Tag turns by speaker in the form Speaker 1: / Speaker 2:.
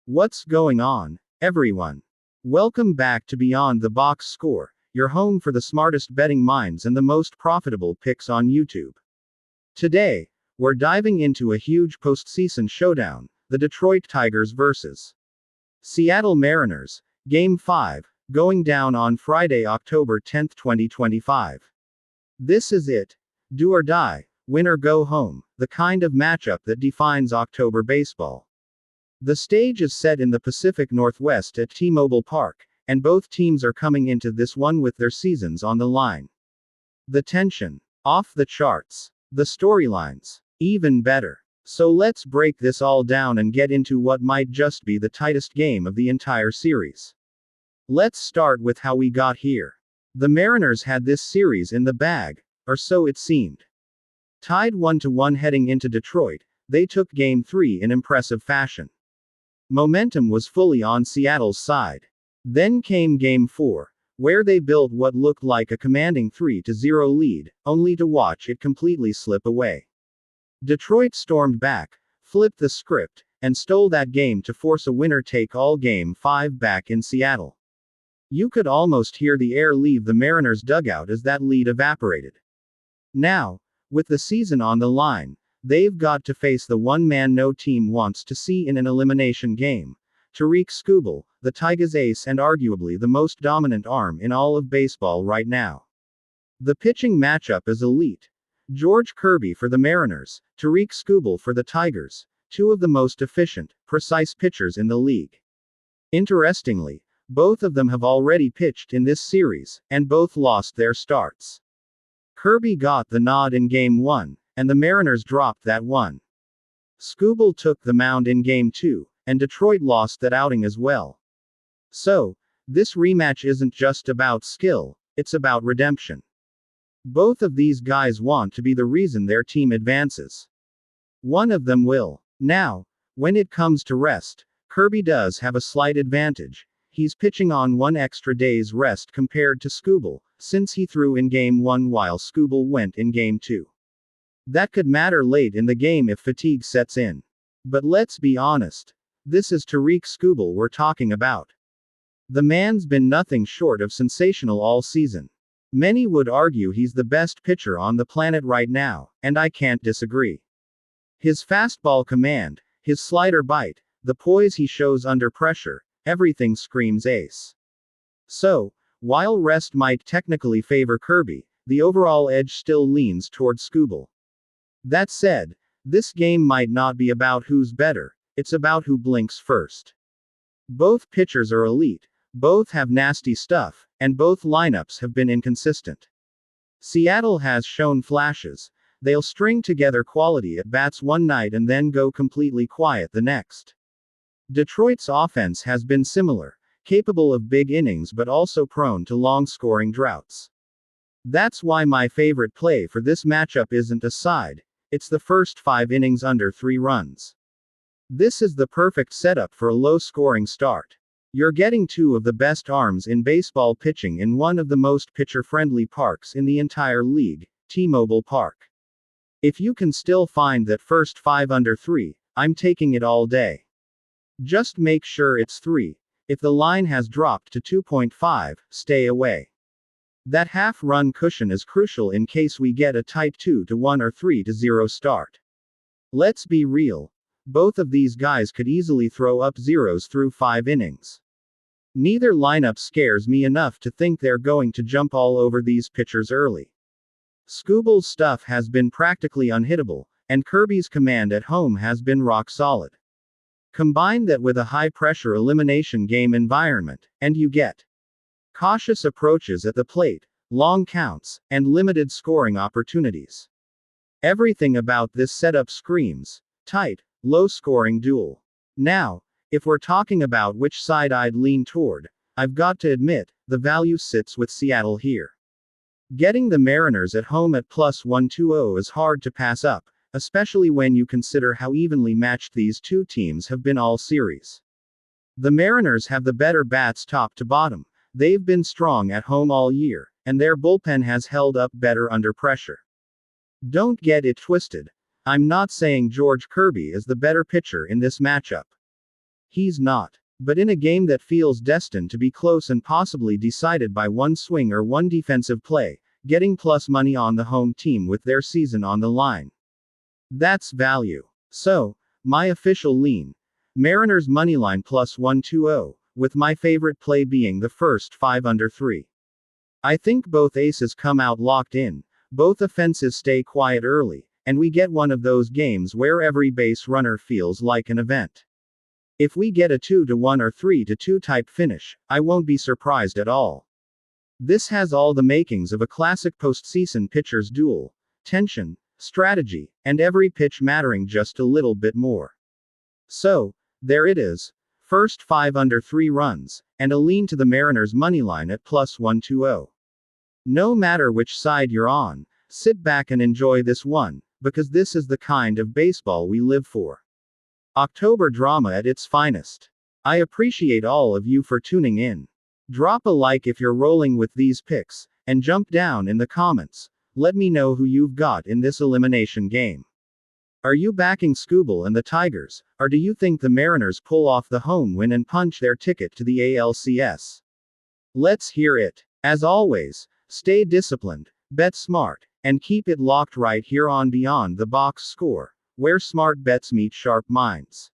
Speaker 1: What's going on, everyone? Welcome back to Beyond the Box Score, your home for the smartest betting minds and the most profitable picks on YouTube. Today, we're diving into a huge postseason showdown, the Detroit Tigers vs. Seattle Mariners, Game 5, going down on Friday, October 10, 2025. This is it. Do or die, win or go home, the kind of matchup that defines October baseball. The stage is set in the Pacific Northwest at T-Mobile Park, and both teams are coming into this one with their seasons on the line. The tension, off the charts. The storylines, even better. So let's break this all down and get into what might just be the tightest game of the entire series. Let's start with how we got here. The Mariners had this series in the bag, or so it seemed. Tied 1-1 heading into Detroit, they took Game 3 in impressive fashion. Momentum was fully on Seattle's side. Then came Game 4, where they built what looked like a commanding 3-0 lead, only to watch it completely slip away. Detroit stormed back, flipped the script, and stole that game to force a winner-take-all Game 5 back in Seattle. You could almost hear the air leave the Mariners' dugout as that lead evaporated. Now, with the season on the line, they've got to face the one man no team wants to see in an elimination game. Tarik Skubal, the Tigers' ace and arguably the most dominant arm in all of baseball right now. The pitching matchup is elite. George Kirby for the Mariners, Tarik Skubal for the Tigers, two of the most efficient, precise pitchers in the league. Interestingly, both of them have already pitched in this series, and both lost their starts. Kirby got the nod in Game 1, and the Mariners dropped that one. Skubal took the mound in Game 2, and Detroit lost that outing as well. So, this rematch isn't just about skill, it's about redemption. Both of these guys want to be the reason their team advances. One of them will. Now, when it comes to rest, Kirby does have a slight advantage. He's pitching on one extra day's rest compared to Skubal, since he threw in Game 1 while Skubal went in Game 2. That could matter late in the game if fatigue sets in. But let's be honest. This is Tarik Skubal we're talking about. The man's been nothing short of sensational all season. Many would argue he's the best pitcher on the planet right now, and I can't disagree. His fastball command, his slider bite, the poise he shows under pressure, everything screams ace. So, while rest might technically favor Kirby, the overall edge still leans toward Skubal. That said, this game might not be about who's better, it's about who blinks first. Both pitchers are elite, both have nasty stuff, and both lineups have been inconsistent. Seattle has shown flashes. They'll string together quality at bats one night and then go completely quiet the next. Detroit's offense has been similar, capable of big innings but also prone to long-scoring droughts. That's why my favorite play for this matchup isn't a side. It's the first 5 innings under 3 runs. This is the perfect setup for a low-scoring start. You're getting two of the best arms in baseball pitching in one of the most pitcher-friendly parks in the entire league, T-Mobile Park. If you can still find that first 5 under 3, I'm taking it all day. Just make sure it's 3. If the line has dropped to 2.5, stay away. That half-run cushion is crucial in case we get a tight 2-1 or 3-0 start. Let's be real. Both of these guys could easily throw up zeros through 5 innings. Neither lineup scares me enough to think they're going to jump all over these pitchers early. Skubal's stuff has been practically unhittable, and Kirby's command at home has been rock solid. Combine that with a high-pressure elimination game environment, and you get cautious approaches at the plate, long counts, and limited scoring opportunities. Everything about this setup screams tight, low-scoring duel. Now, if we're talking about which side I'd lean toward, I've got to admit, the value sits with Seattle here. Getting the Mariners at home at plus 120 is hard to pass up, especially when you consider how evenly matched these two teams have been all series. The Mariners have the better bats top to bottom. They've been strong at home all year, and their bullpen has held up better under pressure. Don't get it twisted. I'm not saying George Kirby is the better pitcher in this matchup. He's not. But in a game that feels destined to be close and possibly decided by one swing or one defensive play, getting plus money on the home team with their season on the line. That's value. So, my official lean. Mariners moneyline plus 120, with my favorite play being the first 5 under 3. I think both aces come out locked in, both offenses stay quiet early, and we get one of those games where every base runner feels like an event. If we get a 2-1 or 3-2 type finish, I won't be surprised at all. This has all the makings of a classic postseason pitcher's duel: tension, strategy, and every pitch mattering just a little bit more. So, there it is. First 5 under 3 runs, and a lean to the Mariners moneyline at plus 120. No matter which side you're on, sit back and enjoy this one, because this is the kind of baseball we live for. October drama at its finest. I appreciate all of you for tuning in. Drop a like if you're rolling with these picks, and jump down in the comments. Let me know who you've got in this elimination game. Are you backing Scooble and the Tigers, or do you think the Mariners pull off the home win and punch their ticket to the ALCS? Let's hear it. As always, stay disciplined, bet smart, and keep it locked right here on Beyond the Box Score, where smart bets meet sharp minds.